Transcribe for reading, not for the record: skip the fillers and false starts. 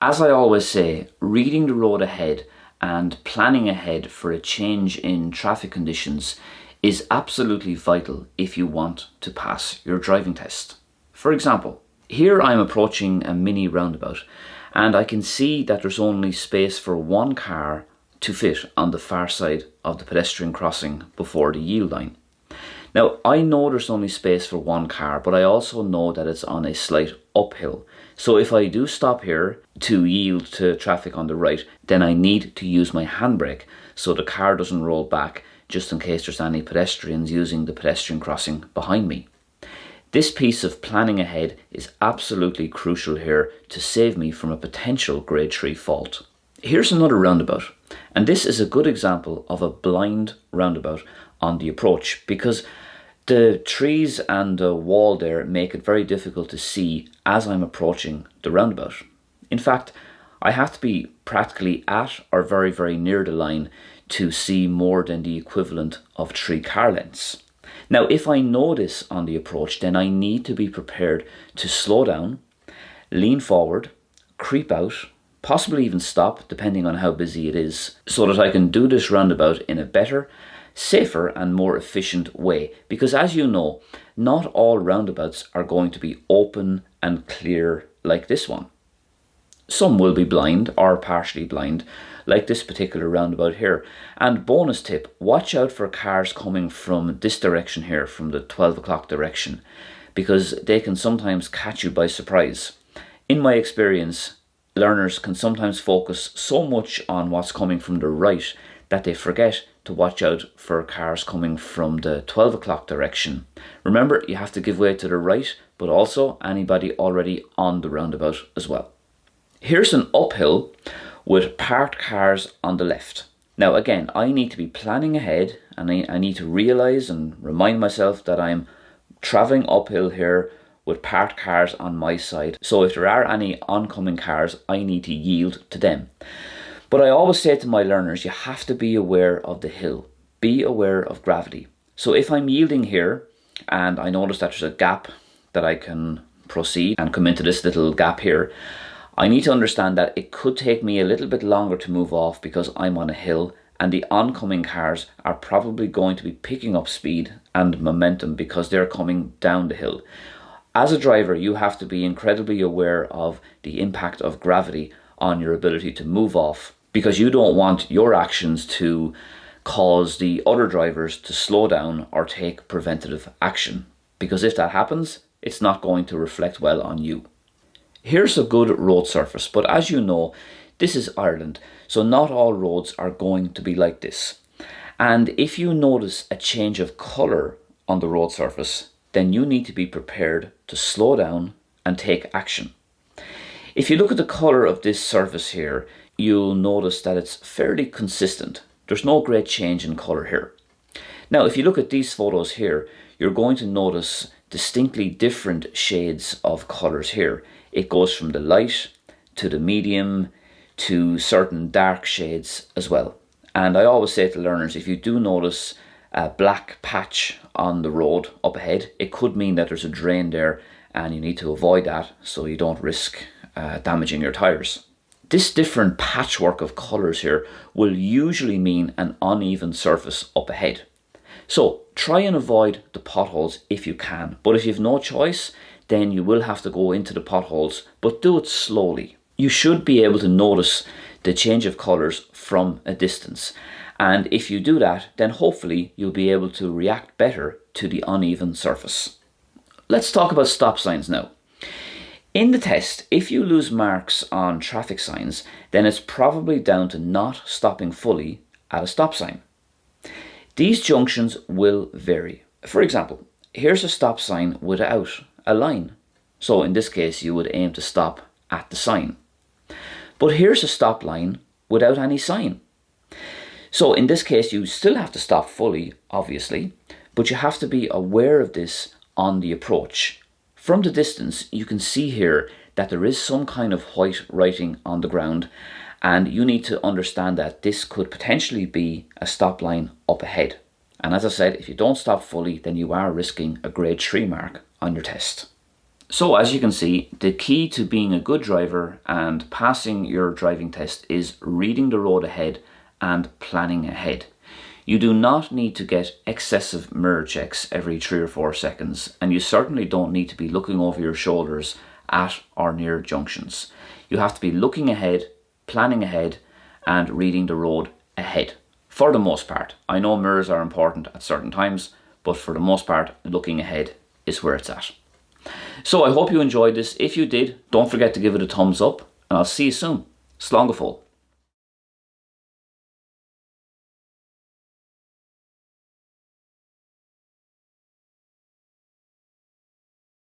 As I always say, reading the road ahead and planning ahead for a change in traffic conditions is absolutely vital if you want to pass your driving test. For example, here I'm approaching a mini roundabout and I can see that there's only space for one car to fit on the far side of the pedestrian crossing before the yield line. Now, I know there's only space for one car, but I also know that it's on a slight uphill. So if I do stop here to yield to traffic on the right, then I need to use my handbrake so the car doesn't roll back, just in case there's any pedestrians using the pedestrian crossing behind me. This piece of planning ahead is absolutely crucial here to save me from a potential grade 3 fault. Here's another roundabout, and this is a good example of a blind roundabout on the approach because the trees and the wall there make it very difficult to see as I'm approaching the roundabout. In fact, I have to be practically at or very, very near the line to see more than the equivalent of 3 car lengths. Now, if I know this on the approach, then I need to be prepared to slow down, lean forward, creep out, possibly even stop, depending on how busy it is, so that I can do this roundabout in a better, safer and more efficient way. Because as you know, not all roundabouts are going to be open and clear like this one. Some will be blind or partially blind, like this particular roundabout here. And bonus tip, watch out for cars coming from this direction here, from the 12 o'clock direction, because they can sometimes catch you by surprise. In my experience, learners can sometimes focus so much on what's coming from the right that they forget to watch out for cars coming from the 12 o'clock direction. Remember, you have to give way to the right, but also anybody already on the roundabout as well. Here's an uphill with parked cars on the left. Now again, I need to be planning ahead and I need to realise and remind myself that I'm travelling uphill here with parked cars on my side. So if there are any oncoming cars, I need to yield to them. But I always say to my learners, you have to be aware of the hill. Be aware of gravity. So if I'm yielding here and I notice that there's a gap that I can proceed and come into this little gap here, I need to understand that it could take me a little bit longer to move off because I'm on a hill and the oncoming cars are probably going to be picking up speed and momentum because they're coming down the hill. As a driver, you have to be incredibly aware of the impact of gravity on your ability to move off, because you don't want your actions to cause the other drivers to slow down or take preventative action. Because if that happens, it's not going to reflect well on you. Here's a good road surface, but as you know, this is Ireland, so not all roads are going to be like this. And if you notice a change of colour on the road surface, then you need to be prepared to slow down and take action. If you look at the colour of this surface here, you'll notice that it's fairly consistent. There's no great change in colour here. Now, if you look at these photos here, you're going to notice distinctly different shades of colours here. It goes from the light to the medium to certain dark shades as well. And I always say to learners, if you do notice a black patch on the road up ahead, it could mean that there's a drain there and you need to avoid that so you don't risk damaging your tyres. This different patchwork of colours here will usually mean an uneven surface up ahead. So try and avoid the potholes if you can, but if you've no choice, then you will have to go into the potholes, but do it slowly. You should be able to notice the change of colours from a distance. And if you do that, then hopefully you'll be able to react better to the uneven surface. Let's talk about stop signs now. In the test, if you lose marks on traffic signs, then it's probably down to not stopping fully at a stop sign. These junctions will vary. For example, here's a stop sign without a line. So in this case, you would aim to stop at the sign. But here's a stop line without any sign. So in this case, you still have to stop fully, obviously, but you have to be aware of this on the approach. From the distance, you can see here that there is some kind of white writing on the ground, and you need to understand that this could potentially be a stop line up ahead. And as I said, if you don't stop fully, then you are risking a grade 3 mark on your test. So as you can see, the key to being a good driver and passing your driving test is reading the road ahead and planning ahead. You do not need to get excessive mirror checks every 3 or 4 seconds, and you certainly don't need to be looking over your shoulders at or near junctions. You have to be looking ahead, planning ahead, and reading the road ahead. For the most part. I know mirrors are important at certain times, but for the most part, looking ahead is where it's at. So I hope you enjoyed this. If you did, don't forget to give it a thumbs up, and I'll see you soon. Slán go fóill.